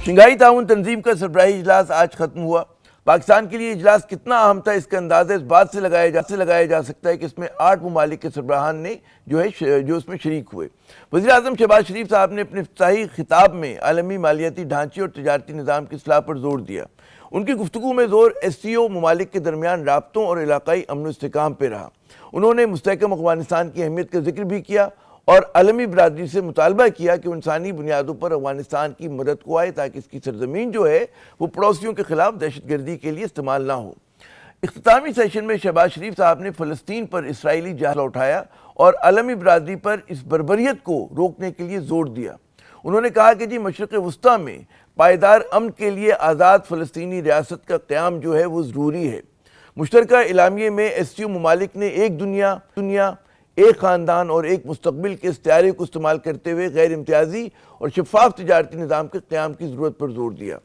Shanghai تعاون تنظیم کا سربراہی اجلاس آج ختم ہوا۔ پاکستان کے لیے اجلاس کتنا اہم تھا اس کا اندازہ اس بات سے لگایا جا سکتا ہے کہ اس میں 8 ممالک کے سربراہان نے جو اس میں شریک ہوئے۔ وزیر اعظم شہباز شریف صاحب نے اپنے افتتاحی خطاب میں عالمی مالیاتی ڈھانچے اور تجارتی نظام کی اصلاح پر زور دیا۔ ان کی گفتگو میں زور SCO ممالک کے درمیان رابطوں اور علاقائی امن و استحکام پہ رہا۔ انہوں نے مستحکم افغانستان کی اہمیت کا ذکر بھی کیا اور عالمی برادری سے مطالبہ کیا کہ انسانی بنیادوں پر افغانستان کی مدد کو آئے تاکہ اس کی سرزمین جو ہے وہ پڑوسیوں کے خلاف دہشت گردی کے لیے استعمال نہ ہو۔ اختتامی سیشن میں شہباز شریف صاحب نے فلسطین پر اسرائیلی جہاز اٹھایا اور عالمی برادری پر اس بربریت کو روکنے کے لیے زور دیا۔ انہوں نے کہا کہ مشرق وسطیٰ میں پائیدار امن کے لیے آزاد فلسطینی ریاست کا قیام جو ہے وہ ضروری ہے۔ مشترکہ اعلامیے میں SCO ممالک نے ایک دنیا ایک خاندان اور ایک مستقبل کے استعارے کو استعمال کرتے ہوئے غیر امتیازی اور شفاف تجارتی نظام کے قیام کی ضرورت پر زور دیا۔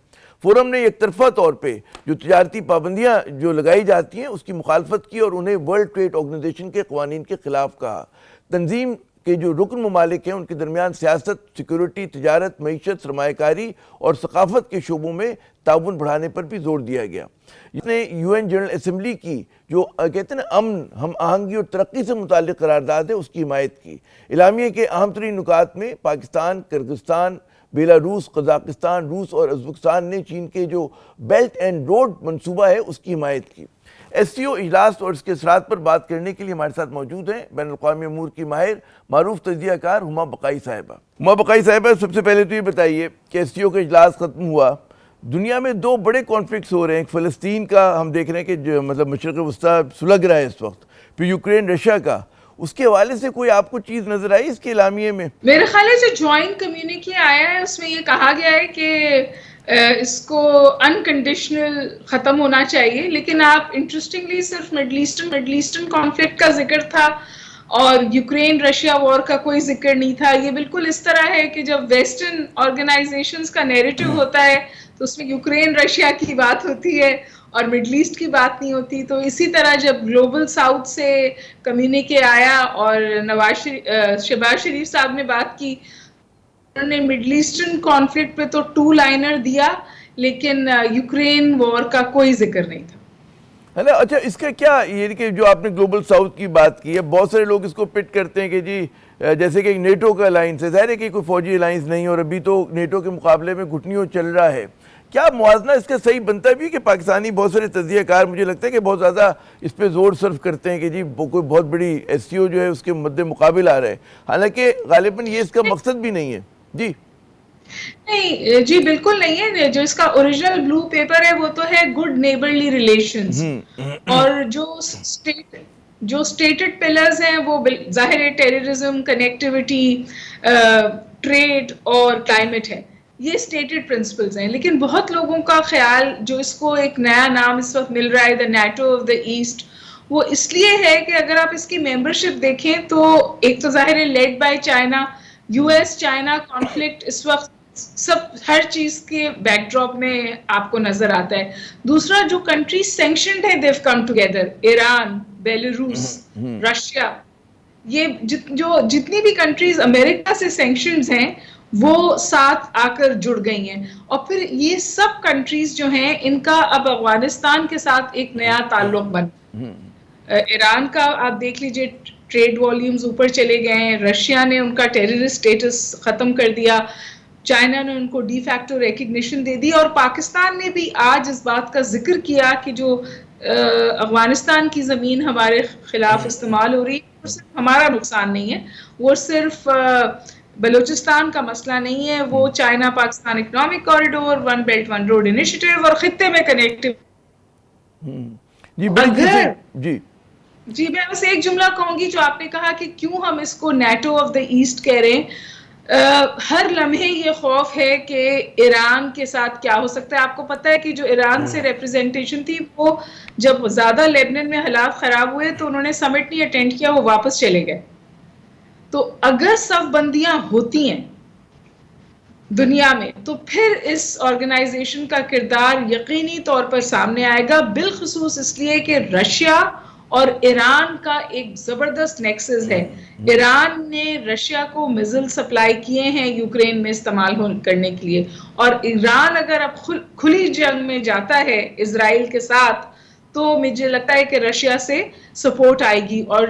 فورم نے یک طرفہ طور پہ جو تجارتی پابندیاں جو لگائی جاتی ہیں اس کی مخالفت کی اور انہیں ورلڈ ٹریڈ آرگنائزیشن کے قوانین کے خلاف کہا۔ تنظیم کے جو رکن ممالک ہیں ان کے درمیان سیاست، سیکیورٹی، تجارت، معیشت، سرمایہ کاری اور ثقافت کے شعبوں میں تعاون بڑھانے پر بھی زور دیا گیا۔ جس نے UN جنرل اسمبلی کی جو کہتے ہیں نا امن، ہم آہنگی اور ترقی سے متعلق قرارداد ہے اس کی حمایت کی۔ اعلامیے کے اہم ترین نکات میں پاکستان، کرغزستان، بیلاروس، قزاقستان، روس اور ازبکستان نے چین کے جو بیلٹ اینڈ روڈ منصوبہ ہے اس کی حمایت کی۔ SCO اجلاس اور اس کے اثرات پر بات کرنے کے لیے ہمارے ساتھ موجود ہیں بین الاقوامی امور کی ماہر معروف تجزیہ کار ہما بقائی صاحبہ۔ ہما بقائی صاحبہ، سب سے پہلے تو یہ بتائیے کہ SCO کا اجلاس ختم ہوا، دنیا میں 2 بڑے کانفلکٹس ہو رہے ہیں۔ ایک فلسطین کا ہم دیکھ رہے ہیں کہ جو مشرق وسطیٰ سلگ رہا ہے اس وقت، پھر یوکرین رشیا کا، اس کے حوالے سے کوئی آپ کو چیز نظر آئی اس کے اعلامیے میں؟ میرے خیال ہے جو جوائنٹ کمیونیکے آیا ہے اس میں یہ کہا گیا ہے کہ اس کو انکنڈیشنل ختم ہونا چاہیے، لیکن آپ انٹرسٹنگلی صرف مڈل ایسٹرن کانفلکٹ کا ذکر تھا اور یوکرین رشیا وار کا کوئی ذکر نہیں تھا۔ یہ بالکل اس طرح ہے کہ جب ویسٹرن آرگنائزیشنز کا نیریٹو ہوتا ہے تو اس میں یوکرین رشیا کی بات ہوتی ہے اور مڈل ایسٹ کی بات نہیں ہوتی۔ تو اسی طرح جب گلوبل ساؤتھ سے کمیونیکے آیا اور شہباز شریف صاحب نے بات کی، انہوں نے مڈل ایسٹرن کانفلکٹ پہ تو 2 لائنر دیا لیکن یوکرین وار کا کوئی ذکر نہیں تھا۔ اچھا، اس کا کیا یہ کہ جو آپ نے گلوبل ساؤتھ کی بات کی ہے، بہت سارے لوگ اس کو پٹ کرتے ہیں کہ جیسے کہ نیٹو کا الائنس ہے، ظاہر ہے کہ کوئی فوجی الائنس نہیں اور ابھی تو نیٹو کے مقابلے میں گھٹنیوں چل رہا ہے، کیا موازنہ اس کا صحیح بنتا بھی کہ پاکستانی بہت سارے تجزیہ کار مجھے لگتا ہے کہ بہت زیادہ اس پہ زور صرف کرتے ہیں کہ کوئی بہت بڑی SCO جو ہے اس کے مد مقابل آ رہا ہے، حالانکہ غالباً یہ اس کا مقصد بھی نہیں ہے۔ جی نہیں جی، بالکل نہیں ہے۔ جو اس کا اوریجنل بلو پیپر ہے وہ تو ہے گڈ نیبرلی ریلیشنز، اور جو سٹیٹڈ پلرز ہیں وہ ظاہر ہے ٹیررزم، کنیکٹیوٹی، ٹریڈ اور کلائمیٹ ہے، یہ سٹیٹڈ پرنسپلز ہیں۔ لیکن بہت لوگوں کا خیال جو اس کو ایک نیا نام اس وقت مل رہا ہے the NATO of the East, وہ اس لیے ہے کہ اگر آپ اس کی ممبرشپ دیکھیں تو ایک تو ظاہر ہے led by China, US China conflict اس وقت ہر چیز کے بیک ڈراپ میں آپ کو نظر آتا ہے۔ دوسرا جو کنٹری سینکشنڈ ہے، they come together, Iran, Belarus, Russia, یہ جتنی بھی کنٹریز امریکہ سے سینکشنڈ ہیں وہ ساتھ آ کر جڑ گئی ہیں، اور پھر یہ سب کنٹریز جو ہیں ان کا اب افغانستان کے ساتھ ایک نیا تعلق بنا۔ ایران کا آپ دیکھ لیجئے ٹریڈ والیومز اوپر چلے گئے ہیں، رشیا نے ان کا ٹیررسٹ سٹیٹس ختم کر دیا، چائنا نے ان کو ڈی فیکٹو ریکگنیشن دے دی، اور پاکستان نے بھی آج اس بات کا ذکر کیا کہ جو افغانستان کی زمین ہمارے خلاف استعمال ہو رہی ہے وہ صرف ہمارا نقصان نہیں ہے، وہ صرف بلوچستان کا مسئلہ نہیں ہے، وہ China Pakistan economic corridor, one belt one road initiative اور خطے میں کنیکٹیو۔ جی میں بس ایک جملہ کہوں گی، جو آپ نے کہا کہ کیوں ہم اس کو نیٹو آف دا ایسٹ کہہ رہے ہیں، ہر لمحے یہ خوف ہے کہ ایران کے ساتھ کیا ہو سکتا ہے۔ آپ کو پتہ ہے کہ جو ایران سے ریپرزینٹیشن تھی وہ جب زیادہ لیبنن میں حالات خراب ہوئے تو انہوں نے سمٹ نہیں اٹینڈ کیا، وہ واپس چلے گئے۔ تو اگر صف بندیاں ہوتی ہیں دنیا میں تو پھر اس آرگنائزیشن کا کردار یقینی طور پر سامنے آئے گا، بالخصوص اس لیے کہ رشیا اور ایران کا ایک زبردست نیکسس ہے. ایران نے رشیا کو میزل سپلائی کیے ہیں یوکرین میں استعمال کرنے کے لیے, اور ایران اگر اب کھلی جنگ میں جاتا ہے اسرائیل کے ساتھ تو مجھے لگتا ہے کہ رشیا سے سپورٹ آئے گی, اور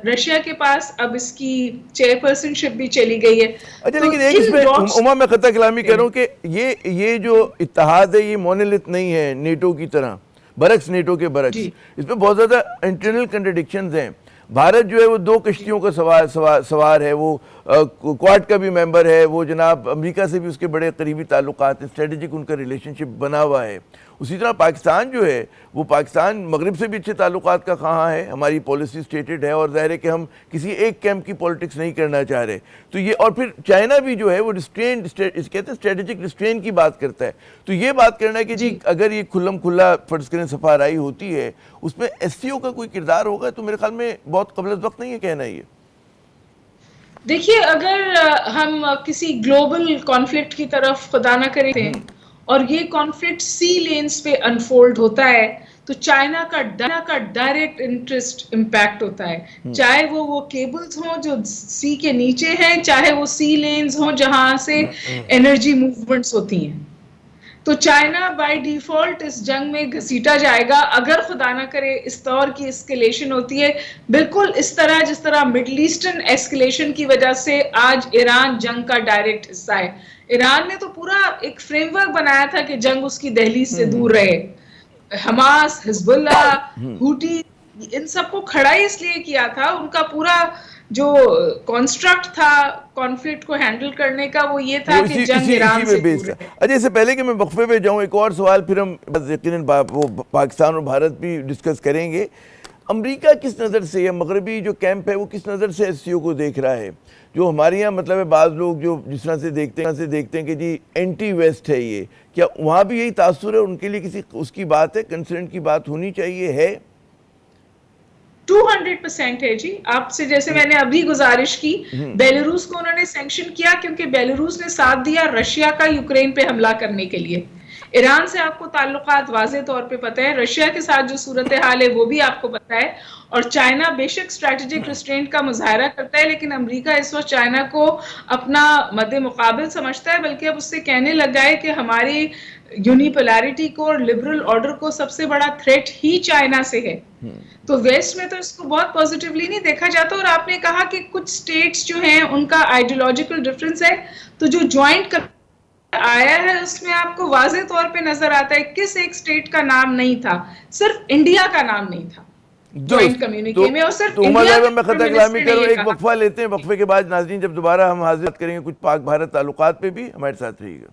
رشیا کے پاس اب اس کی چیئرپرسن شپ بھی چلی گئی ہے. اچھا لیکن ایک اس میں میں خطہ کلامی کہہ رہا ہوں کہ یہ جو اتحاد ہے یہ مونولتھ نہیں ہے نیٹو کی طرح, برعکس نیٹو کے برعکس اس میں بہت زیادہ انٹرنل کنٹرڈکشنز ہیں. بھارت جو ہے وہ 2 کشتیوں کا سوار ہے, وہ کوارڈ کا بھی ممبر ہے, وہ جناب امریکہ سے بھی اس کے بڑے قریبی تعلقات ہیں, اسٹریٹجک ان کا ریلیشن شپ بنا ہوا ہے. اسی طرح پاکستان جو ہے وہ پاکستان مغرب سے بھی اچھے تعلقات کا خواہاں ہے, ہماری پالیسی اسٹیٹڈ ہے, اور ظاہر ہے کہ ہم کسی ایک کیمپ کی پولیٹکس نہیں کرنا چاہ رہے. تو یہ, اور پھر چائنا بھی جو ہے وہ کہتے ہیں اسٹریٹجک ریسٹرین کی بات کرتا ہے. تو یہ بات کرنا ہے کہ جی اگر یہ کھلم کھلا فرض کریں سفارائی ہوتی ہے اس میں ایس سی او کا کوئی کردار ہوگا, تو میرے خیال میں بہت قبل از وقت نہیں ہے کہنا. یہ دیکھیے اگر ہم کسی گلوبل کانفلکٹ کی طرف خدا نہ کریں اور یہ کانفلکٹ سی لینز پہ انفولڈ ہوتا ہے تو چائنا کا ڈائریکٹ انٹرسٹ امپیکٹ ہوتا ہے, چاہے وہ کیبلز ہوں جو سی کے نیچے ہیں, چاہے وہ سی لینز ہوں جہاں سے انرجی موومنٹس ہوتی ہیں. تو چائنا بائی ڈیفالٹ اس جنگ میں گھسیٹا جائے گا اگر خدا نہ کرے اس طور کی اسکیلیشن ہوتی ہے, بالکل اس طرح جس طرح مڈل ایسٹرن ایسکیلیشن کی وجہ سے آج ایران جنگ کا ڈائریکٹ حصہ ہے. ایران نے تو پورا ایک فریم ورک بنایا تھا کہ جنگ اس کی دہلیز سے دور رہے. حماس, حزب اللہ, ہوٹی, ان سب کو کھڑا ہی اس لیے کیا تھا, ان کا پورا جو کانسٹرکٹ تھا کانفلکٹ کو ہینڈل کرنے کا وہ یہ تھا کہ جنگ ایران سے دور رہے. اچھا اس سے پہلے کہ میں وقفے پہ جاؤں ایک اور سوال, پھر ہم یقیناً پاکستان اور بھارت بھی ڈسکس کریں گے. امریکہ کس نظر سے, یا مغربی جو کیمپ ہے وہ کس نظر سے ایس سی او کو دیکھ رہا ہے؟ جو ہمارے یہاں مطلب ہے بعض لوگ جو جس طرح سے دیکھتے ہیں کہ جی اینٹی ویسٹ ہے, یہ کیا وہاں بھی یہی تاثر ہے, ان کے لیے کسی اس کی بات ہے, کنسرن کی بات ہونی چاہیے ہے؟ 200% ہے جی. آپ سے جیسے میں نے ابھی گزارش کی, بیلاروس کو انہوں نے سینکشن کیا کیونکہ بیلاروس نے ساتھ دیا رشیا کا یوکرین پہ حملہ کرنے کے لیے. ایران سے آپ کو تعلقات واضح طور پہ پتہ ہے, رشیا کے ساتھ جو صورتحال ہے وہ بھی آپ کو پتہ ہے, اور چائنا بے شک اسٹریٹجک ریسٹرینٹ کا مظاہرہ کرتا ہے, لیکن امریکہ اس وقت چائنا کو اپنا مد مقابل سمجھتا ہے, بلکہ اب اس سے کہنے لگا ہے کہ ہماری یونیپولارٹی کو اور لبرل آرڈر کو سب سے بڑا تھریٹ ہی چائنا سے ہے. تو ویسٹ میں تو اس کو بہت پازیٹیولی نہیں دیکھا جاتا. اور آپ نے کہا کہ کچھ سٹیٹس جو ہیں ان کا آئیڈیولوجیکل ڈفرنس ہے, تو جو جوائنٹ آیا ہے اس میں آپ کو واضح طور پہ نظر آتا ہے کس ایک سٹیٹ کا نام نہیں تھا, صرف انڈیا کا نام نہیں تھا جوائنٹ کمیونیکے میں, اور صرف انڈیا میں خطہ کلامی کروں. ایک وقفہ لیتے ہیں, وقفے کے بعد ناظرین جب دوبارہ ہم حاضر کریں گے کچھ پاک بھارت تعلقات پہ بھی, ہمارے ساتھ رہیے گا.